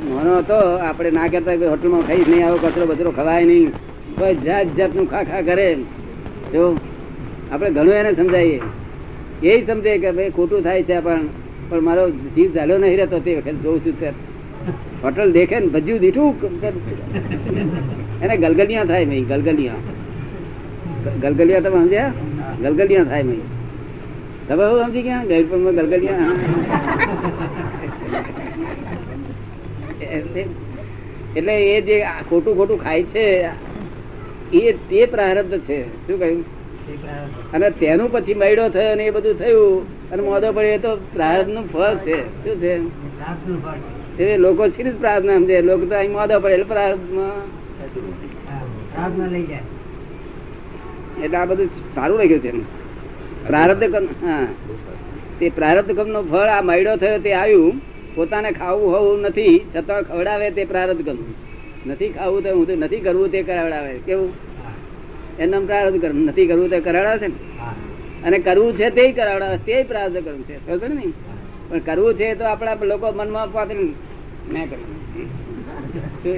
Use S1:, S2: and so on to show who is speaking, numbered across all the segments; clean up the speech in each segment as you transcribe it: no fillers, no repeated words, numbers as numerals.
S1: નાનો હતો આપણે ના કહેતા કે હોટલમાં ખાઈ નહીં, આવો કચરો બચરો ખવાય નહીં, કોઈ જાત જાતનું ખા કરે. જો આપણે ઘણું એને સમજાવીએ, એ સમજે કે ભાઈ ખોટું થાય છે, પણ મારો જીવ ચાલ્યો નહીં રહેતો. તે વખત જોઉં છું ત્યારે હોટલ દેખે ને ભજ્યું દીઠું એને ગલગલિયા થાય. ભાઈ ગલગલિયા તમે સમજ્યા? ગલગલિયા થાય ભાઈ. તમે એવું સમજી ગયા ગઈડપુરમાં ગલગલિયા? એટલે એ જે ખોટું ખાય છે એ પ્રારબ્ધ છે. શું કહ્યું? અને તેનું પછી મયડો થયો ને એ બધું થયું અને મોદો પડ્યો તો પ્રારબ્ધ નું ફળ છે. શું છે? એ લોકો સીધી પ્રાર્થના સમજે. લોકો તો અહીં મોદો પડે એટલે પ્રારબ્ધમાં લઈ જાય. એટલે આ બધું સારું લાગ્યું છે. પ્રારબ્ધ કર્મ, હા, તે પ્રારબ્ધ કર્મ નું ફળ આ મયડો થયો તે આવ્યું. પોતાને ખાવું હોવું નથી છતાં ખવડાવે તે પ્રારબ્ધ કર્મ. નથી ખાવું તો હું તો નથી કરવું તે કરાવડાવે. કેવું? એનું પ્રારબ્ધ કર્મ. નથી કરવું તે કરાવડાવે છે ને, અને કરવું છે તે કરાવડાવે, તે પ્રારબ્ધ કર્મ છે. સમજો ને? પણ કરવું છે તો આપણા લોકો મનમાં પાત્ર ના કરવું. શું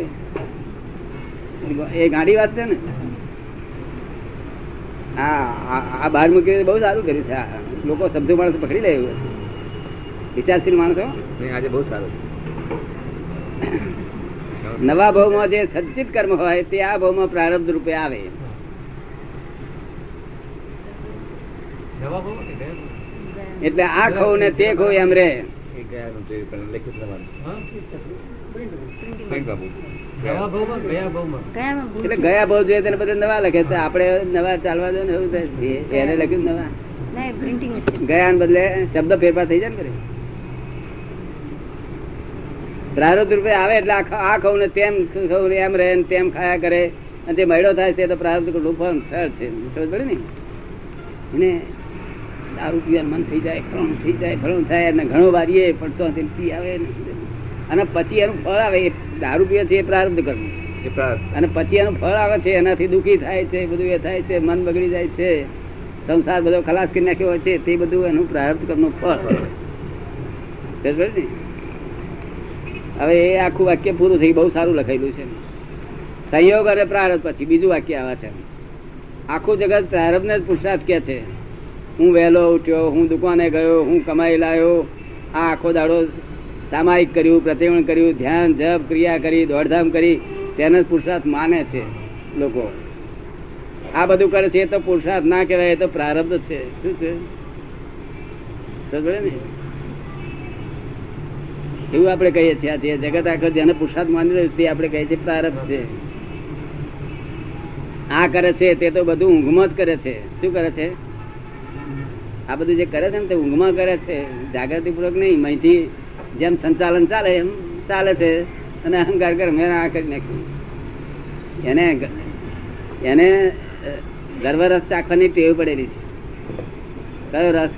S1: એ ગાડી વાત છે ને? આ બહાર મૂકી બહુ સારું કર્યું છે. લોકો સમજો માણસો પકડી લે, વિચારશીલ માણસો.
S2: આજે બહુ સારું.
S1: નવા ભાવમાં જે સચ્ચિત કર્મ હોય તે આ ભાવમાં પ્રારબ્ધ રૂપે આવે. એટલે આ ખવું ને તે ખવું એમ રે. એટલે ગયા ભાવ જોઈએ તેને બધા નવા લખે. આપડે નવા ચાલવા દો ને એવું એને લખ્યું નવા ગયા બદલે શબ્દ ફેરફાર થઈ જાય ને કરે. પ્રારબ્ધ રૂપે આવે એટલે આ ખવું ને તેમ ખવું એમ રહે ને તેમ ખાયા કરે. અને તે મયડો થાય તે તો પ્રારબ્ધ ફળ છે. સમજ પડે ને? એને દારૂ પીવાનું મન થઈ જાય, ફળું થાય અને ઘણો વારીએ પણ તો પી આવે. અને પછી એનું ફળ આવે. દારૂ પીવે છે એ પ્રારબ્ધ કર્મ, અને પછી એનું ફળ આવે છે. એનાથી દુઃખી થાય છે, બધું એ થાય છે, મન બગડી જાય છે, સંસાર બધો ખલાસ કરી નાખ્યો હોય છે. તે બધું એનું પ્રારબ્ધ કર્મનું ફળ. હવે એ આખું વાક્ય પૂરું થઈ. બહુ સારું લખાયેલું છે. સંયોગ અને પ્રારબ્ધ પછી બીજું વાક્ય આવે છે. આખું જગત પ્રારબ્ધને જ પુરુષાર્થ કે છે. હું વહેલો ઉઠ્યો, હું દુકાને ગયો, હું કમાઈ લાવ્યો, આ આખો દાડો સામાયિક કર્યું, પ્રતિવણ કર્યું, ધ્યાન જપ ક્રિયા કરી, દોડધામ કરી, તેને જ પુરુષાર્થ માને છે લોકો. આ બધું કરે છે એ તો પુરુષાર્થ ના કહેવાય, એ તો પ્રારબ્ધ છે. શું છે? સમજે ને? એવું આપણે કહીએ છીએ. જે જગત આખો જેને પુરુષાર્થ માની રહ્યું તે આપણે કહીએ છીએ પ્રારબ્ધ છે. આ કરે છે તે તો બધું ઊંઘમાં જ કરે છે. શું કરે છે? આ બધું જે કરે છે ને તે ઊંઘમાં કરે છે, જાગૃતિ પૂર્વક નહીં. અહીંથી જેમ સંચાલન ચાલે એમ ચાલે છે, અને અહંકાર કરે મેં આ કરી નાખ્યું. એને ગર્વ રસ ચાખવાની ટેવ પડેલી છે. કયો રસ?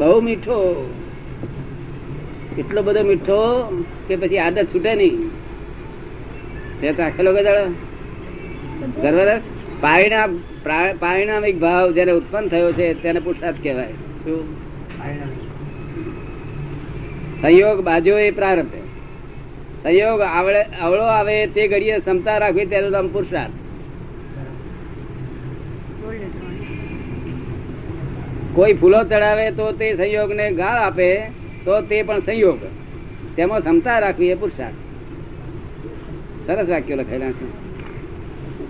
S1: બહુ મીઠો, એટલો બધો મીઠો કે પછી આદત છૂટે નહીં. તે ચાખેલો ગજાડો ગર્વ રસ. પારિણામિક ભાવ જયારે ઉત્પન્ન થયો છે તેને પુરુષાર્થ કહેવાય. શું? સંયોગ બાજુ એ પ્રારબ્ધ. સંયોગ અવળો આવે તે ઘડીએ ક્ષમતા રાખવી તેનું નામ પુરુષાર્થ. કોઈ ફૂલો ચડાવે તો તે સંયોગ ને ગાળ આપે તો તે પણ સંયોગ. તેમાં ક્ષમતા રાખવી એ પુરુષાર્થ. સરસ વાક્યો લખાયેલા છે.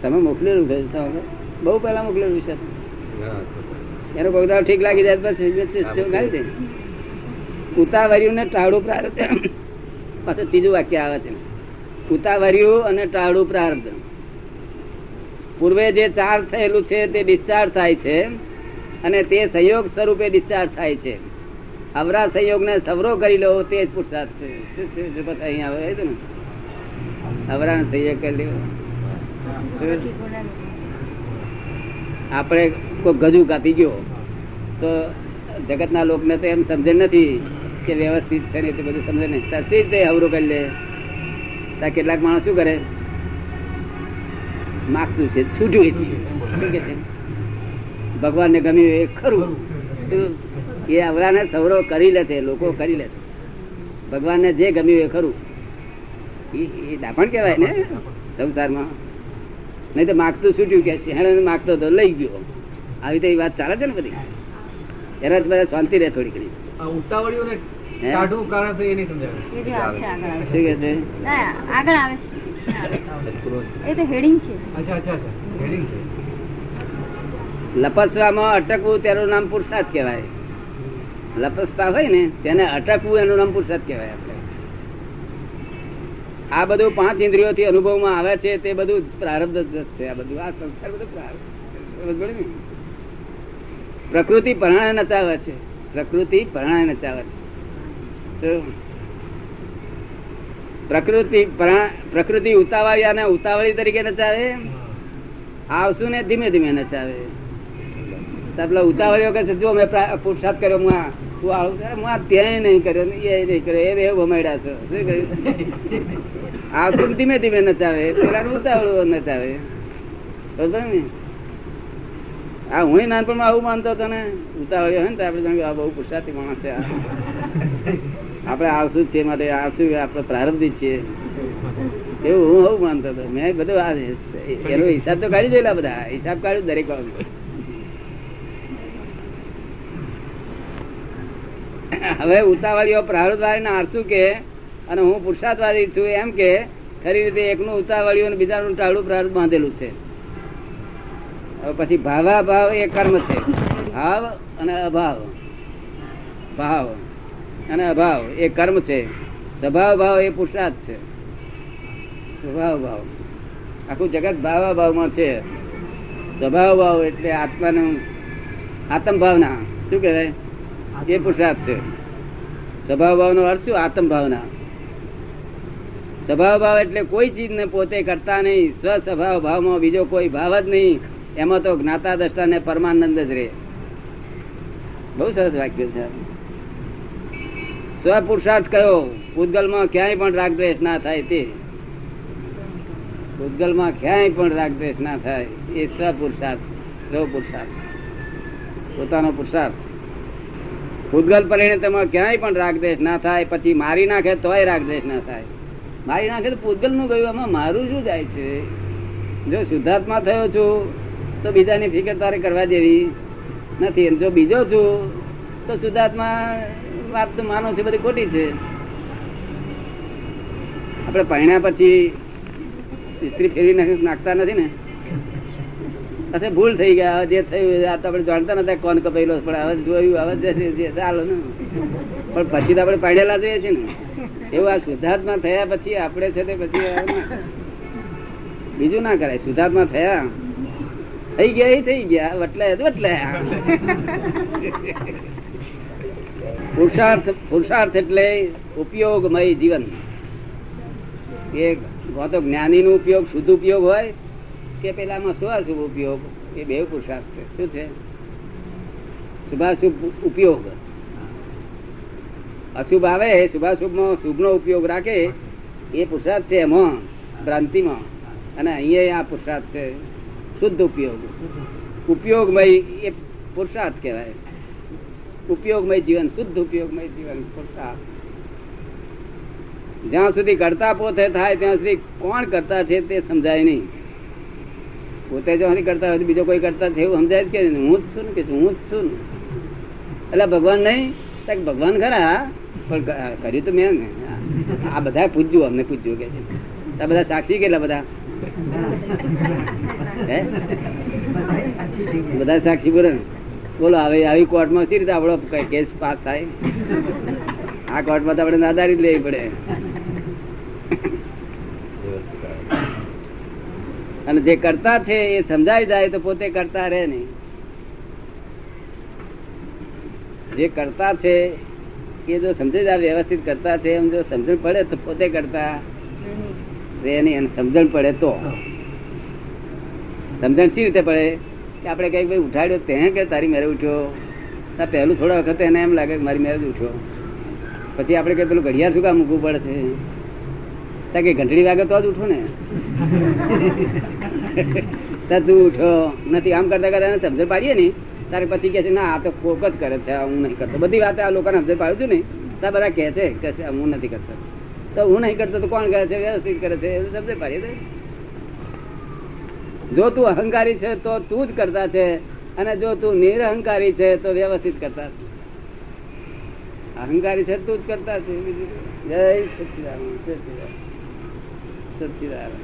S1: તમે મોકલેલું છે, બહુ પહેલા મોકલેલું છે. એનો કોઈ ઠીક લાગી જાય પછી ગાડી દે. ઉતાવળ્યું ને ટાળું પ્રારબ્ધ. પાછું ત્રીજું વાક્ય આવે છે. ઉતાવળ્યું અને ટાળું પ્રારબ્ધ. પૂર્વે જે ચાર્જ થયેલું છે તે ડિસ્ચાર્જ થાય છે, અને તે સંયોગ સ્વરૂપે ડિસ્ચાર્જ થાય છે. અવરા સંયોગ ને સવરો કરી લો તે જ પુરુષાર્થ છે. પછી અહીંયા આવે છે ને અવરા ને સંયોગ કરી લેવો. આપણે કોઈ ગજુ કાપી ગયો તો જગતના લોકને તો એમ સમજે નથી કે વ્યવસ્થિત છે ને, તે બધું સમજે નહીં. સી રીતે અવરો કરી લે. ત્યાં કેટલાક માણસ શું કરે? માગતું છે, છૂટ્યું શું કે છે? ભગવાનને ગમ્યું એ ખરું. શું એ અવરાને સવરો કરી લે છે, લોકો કરી લે છે. ભગવાનને જે ગમ્યું એ ખરું. એ ડાપણ કહેવાય ને સંસારમાં. નહીં તો માગતું છૂટ્યું કે છે, હેને માગતો તો લઈ ગયો. આવી તો એ વાત ચાલે છે ને બધી. એના બધા શાંતિ રહે થોડી ઘણી.
S2: ઉતાવળીઓને કાઢવું કારણ તો એ નહીં સમજાવે.
S1: શું કહે છે?
S3: આગળ આવે છે એ તો હેડિંગ છે.
S2: અચ્છા અચ્છા અચ્છા હેડિંગ છે.
S1: લપસવામાં અટકવું તેનું નામ પુરુષાર્થ કહેવાય. લપસતા હોય ને તેને અટકવું એનું નામ પુરુષાર્થ કહેવાય. આપણે આ બધું 5 ઇન્દ્રિયોથી અનુભવમાં આવે છે તે બધું પ્રારબ્ધ જ છે. આ બધું આ સંસ્કાર બધું પ્રારબ્ધ. પ્રકૃતિ પરણાય નચાવે છે. પ્રકૃતિ પરણાય નચાવે છે. તો પ્રકૃતિ ઉતાવળિયાને ઉતાવળી તરીકે નચાવે, આવશું ને ધીમે ધીમે નચાવે. પેલા ઉતાવળીઓ કહે છે જો મેં પુરુષાર્થ કર્યો, તું આવું ત્યાં નહીં કર્યો ને એ નહીં કર્યો, એ ભમાડ્યા છો. શું કહ્યું? આવશું ધીમે ધીમે નચાવે, પેલા ઉતાવળો નચાવે. બરોબર ને? આ હું નાનપણમાં આવું માનતો હતો ને, ઉતાવળ્યો હોય ને તો આપણે જાણ્યું આ બહુ પુરુષાર્થી માણસ છે. આપણે આવશું છીએ માટે આવશું આપણે પ્રારબ્ધી છીએ એવું હું આવું માનતો હતો. મેં બધું એનો હિસાબ તો કાઢી જોયેલા, બધા હિસાબ કાઢ્યું દરેક બાબત. હવે ઉતાવળીઓ પ્રારબ્ધવાળી આરસું કે અને હું પુરુષાર્થવાદી છું એમ કે ખરી રીતે એકનું ઉતાવળ્યું અને બીજાનું ટાળું પ્રારબ્ધ બાંધેલું છે. હવે પછી ભાવાભાવ એ કર્મ છે. ભાવ અને અભાવ, ભાવ અને અભાવ એ કર્મ છે. સ્વભાવ ભાવ એ પુરુષાર્થ છે. સ્વભાવ ભાવ આખું જગત ભાવાભાવમાં છે. સ્વભાવ ભાવ એટલે આત્માનું આત્મ ભાવના શું કહેવાય એ પુરુષાર્થ છે. સ્વભાવ ભાવનો અર્થ શું? આત્મ ભાવના. સ્વભાવ ભાવ એટલે કોઈ ચીજને પોતે કરતા નહીં, સ્વ સ્વભાવ ભાવમાં બીજો કોઈ ભાવ જ નહીં. એમાં તો જ્ઞાતા દ્રષ્ટા ને પરમાનંદ જ રહે. બહુ સરસ વાક્ય છે. સ્વ પુરુષાર્થ કયો? પૂતગલમાં ક્યાંય પણ રાગદ્વેષ ના થાય તે. પૂતગલમાં ક્યાંય પણ રાગદ્વેષ ના થાય એ સ્વ પુરુષાર્થ, એવો પુરુષાર્થ, પોતાનો પુરુષાર્થ. પૂતગલ પરિણતમાં ક્યાંય પણ રાગદ્વેષ ના થાય. પછી મારી નાખે તોય રાગદ્વેષ ના થાય. મારી નાખે તો પૂતગલ નું ગયું, આમાં મારું શું જાય છે? જો શુદ્ધાત્મા થયો છું તો બીજાની ફિકર તારે કરવા જેવી નથી. જો બીજો છું તો શુદ્ધાત્મા વાત તો માનો છે બધી ખોટી છે. આપણે પહેણ્યા પછી સ્ત્રી ફેરવી નાખતા નથી ને. પછી ભૂલ થઈ ગયા, જે થયું આ તો આપણે જાણતા નતા કોણ કપાયેલો, પણ હવે જોયું હવે ચાલો ને. પણ પછી તો આપણે પહેણેલા જઈએ છીએ ને. એવું આ શુદ્ધાત્મા થયા પછી આપણે છે તે પછી બીજું ના કરાય. શુદ્ધાત્મા થયા થઈ ગયા એ થઈ ગયા, વટલાયા. પુરુષાર્થ એટલે ઉપયોગમય જીવન. એ તો જ્ઞાની નો ઉપયોગ શુદ્ધ ઉપયોગ હોય કે પેલામાં શુભાશુભ ઉપયોગ, એ બે પુરુષાર્થ છે. શું છે? શુભાશુભ ઉપયોગ. અશુભ આવે શુભાશુભમાં શુભનો ઉપયોગ રાખે એ પુરુષાર્થ છે એમાં ભ્રાંતિમાં. અને અહીંયા આ પુરુષાર્થ છે શુદ્ધ ઉપયોગ. ઉપયોગમય એ પુરુષાર્થ કહેવાય. ઉપયોગમય જીવન, શુદ્ધ ઉપયોગમય જીવન પુરુષાર્થ. જ્યાં સુધી કરતા પોતે થાય ત્યાં સુધી કોણ કરતા છે તે સમજાય નહીં. પોતે જ્યાં સુધી કરતા હોય બીજો કોઈ કરતા છે એવું સમજાય જ કે હું જ છું ને, કે હું જ છું ને. એટલે ભગવાન નહીં, ભગવાન ખરા પણ કર્યું તો મેં ને. આ બધા પૂછ્યું, અમને પૂછ્યું કે છે આ બધા સાક્ષી કેટલા બધા બધા સાક્ષી બોલે ને. બોલો હવે આવી કોર્ટમાં સી રીતે આપણો કેસ પાસ થાય? આ કોર્ટમાં તો આપણે નાદારી લેવી પડે. અને જે કરતા છે એ સમજાઈ જાય તો પોતે કરતા રહે નહીં. જે કરતા છે એ જો સમજાઈ જાય વ્યવસ્થિત કરતા છે એમ જો સમજણ પડે તો પોતે કરતા રહે નહીં. અને સમજણ પડે તો સમજણ સી રીતે પડે કે આપણે કઈક ભાઈ ઉઠાડ્યો તે કે તારી મેરે ઉઠ્યો. પહેલું થોડા વખત એને એમ લાગે કે મારી મેરે જ ઉઠ્યો. પછી આપણે કઈ પેલું ઘડિયાળ શું કામ મૂકવું પડે છે? કે ઘંટડી વાગે તો જ ઉઠો ને. તું ઉઠ્યો નથી આમ કરતા કરતા સમજણ પાડીએ ને તારે પછી કે છે ના આ તો કોક જ કરે છે, હું નહીં કરતો. બધી વાત આ લોકોને સમજણ પાડું છું ને ત્યાં બધા કહે છે કે હું નથી કરતો. તો હું નહીં કરતો તો કોણ કરે છે? વ્યવસ્થિત કરે છે એવું સમજે પાડીએ તો. જો તું અહંકારી છે તો તું જ કરતા છે, અને જો તું નિરહંકારી છે તો વ્યવસ્થિત કરતા છે. અહંકારી છે તું જ કરતા છે. જય સચિદાનંદ, સચિદાનંદ, સચિદાનંદ.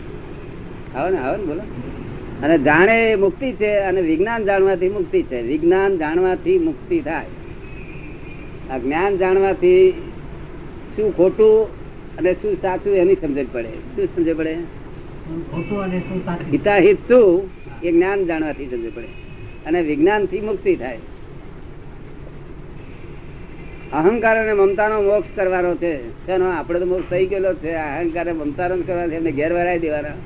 S1: આવો ને બોલો. અને જાણે એ મુક્તિ છે, અને વિજ્ઞાન જાણવાથી મુક્તિ છે. વિજ્ઞાન જાણવાથી મુક્તિ થાય. આ જ્ઞાન જાણવાથી શું ખોટું અને શું સાચું એની સમજણ પડે. શું સમજણ પડે? હિતાહિત શું એ જ્ઞાન જાણવાથી સમજણ પડે, અને વિજ્ઞાન થી મુક્તિ થાય. અહંકાર અને મમતાનો મોક્ષ કરવાનો છે. આપડે તો મોક્ષ થઈ ગયેલો છે. અહંકાર અને મમતાનો જ કરવાનો છે. એમને ઘેર વરાઈ દેવાના.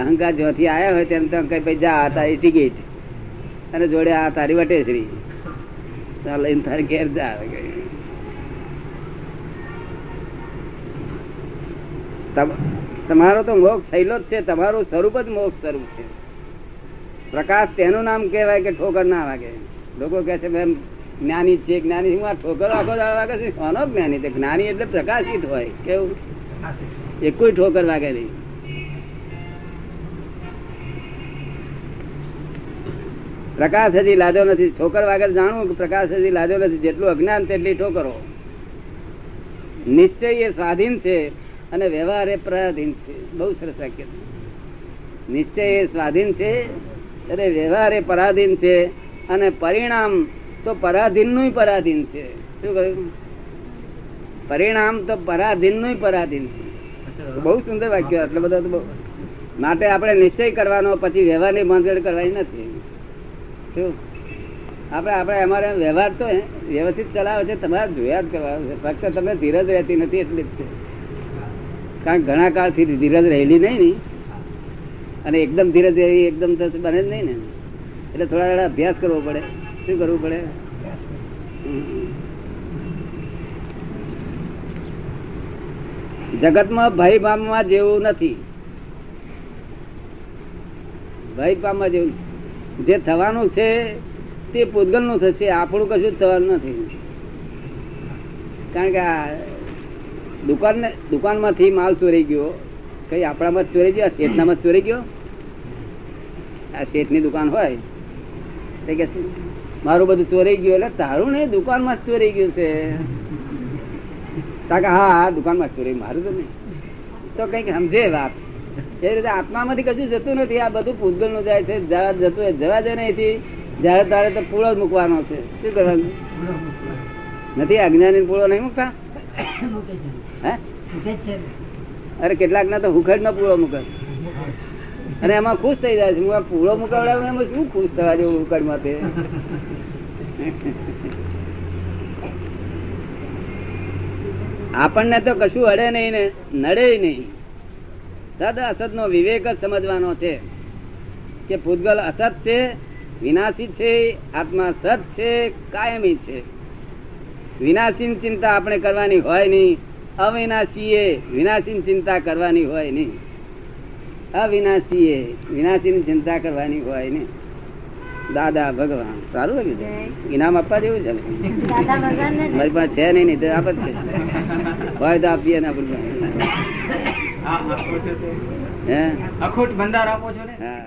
S1: અહંકાર જ્યાંથી આવ્યા હોય તેમ કઈ ભાઈ જા તારી ટિકિટ, અને જોડે આ તારી વટેશ્રી લઈને તારી ઘેર જા. તમારો તો મોક્ષ થયેલો જ છે. તમારું સ્વરૂપ જ મોક્ષ સ્વરૂપ છે. પ્રકાશ તેનું નામ કહેવાય કે ઠોકર ના વાગે. લોકો કહે છે મેમ જ્ઞાની છે, જ્ઞાની. હું આ ઠોકર આખો દાડો વાગે છે. કોનો જ્ઞાની? જ્ઞાની એટલે પ્રકાશિત હોય. કેવું? એ કોઈ ઠોકર વાગે નહીં. પ્રકાશ હજી લાદ્યો નથી. ઠોકર વાગે જાણવું કે પ્રકાશ હજી લાદ્યો નથી. જેટલું અજ્ઞાન તેટલી ઠોકરો. નિશ્ચય એ સ્વાધીન છે, અને વ્યવહાર એ પરાધીન છે. બહુ સરસ વાક્ય છે. નિશ્ચય એ સ્વાધીન છે, અને વ્યવહાર એ પરાધીન છે, અને પરિણામ તો પરાધીન નું પરાધીન છે. શું કહ્યું? પરિણામ તો પરાધીન નું પરાધીન છે. બહુ સુંદર વાક્ય. એટલે બધા તો માટે આપણે નિશ્ચય કરવાનો, પછી વ્યવહારની બાંધગડ કરવાની નથી. શું આપણે અમારે વ્યવહાર તો વ્યવસ્થિત ચલાવે છે. તમારે જોયા જ કરવાનું છે. ફક્ત તમને ધીરજ રહેતી નથી એટલી જ છે. કારણ કે ઘણા કાળથી ધીરજ રહેલી નહીં ને, અને એકદમ ધીરજ રહેવી એકદમ તો બને જ નહીં ને. એટલે થોડા થોડા અભ્યાસ કરવો પડે. શું કરવું પડે? જગતમાં ભય પામવા જેવું નથી. ભય પામવા જેવું જે થવાનું છે તે પૂતગલ નું થશે. આપણું કશું જ થવાનું નથી. કારણ કે આ દુકાનમાંથી માલ ચોરી ગયો. કઈ આપણામાં જ ચોરી ગયો? આ શેઠનામાં જ ચોરી ગયો? આ શેઠની દુકાન હોય તે કે મારું બધું ચોરી ગયું. એટલે તારું ને દુકાનમાં જ ચોરી ગયું છે. હા દુકાનમાં જ ચોરી, મારું તો નહીં. તો કઈક સમજે વાત. એ રીતે આત્મામાંથી કશું જતું નથી. આ બધું પૂતગલ નું જાય છે. જવા દે નહીં. જયારે તારે તો પૂળો જ મૂકવાનો છે. શું કરવાનું નથી? અજ્ઞાની પૂળો નહીં મૂકતા? અરે કેટલાક ના તો હુખડ નો પૂળો મૂકે, અને એમાં ખુશ થઈ જાય છે. હું આ પૂળો મુકાવડાવું એમાં શું ખુશ થવા જેવું હુખડ માં? આપણને તો કશું અડે નહીં ને નડે નહીં. સદ અસત નો વિવેક જ સમજવાનો છે કે પૂતગલ અસત છે, વિનાશી છે, આત્મા સત છે, કાયમી છે. વિનાશી ચિંતા આપણે કરવાની હોય નહીં. અવિનાશી વિનાશી ચિંતા કરવાની હોય નહીં. અવિનાશી વિનાશી ચિંતા કરવાની હોય નહીં. દાદા ભગવાન સારું લાગ્યું છે. ઇનામ આપવા જેવું છે. મારી પાસે છે નહીં તો આપ જ હોય તો આપીએ ને આપણે.
S2: અખોટ ભંડાર આપો છો ને?
S1: હા.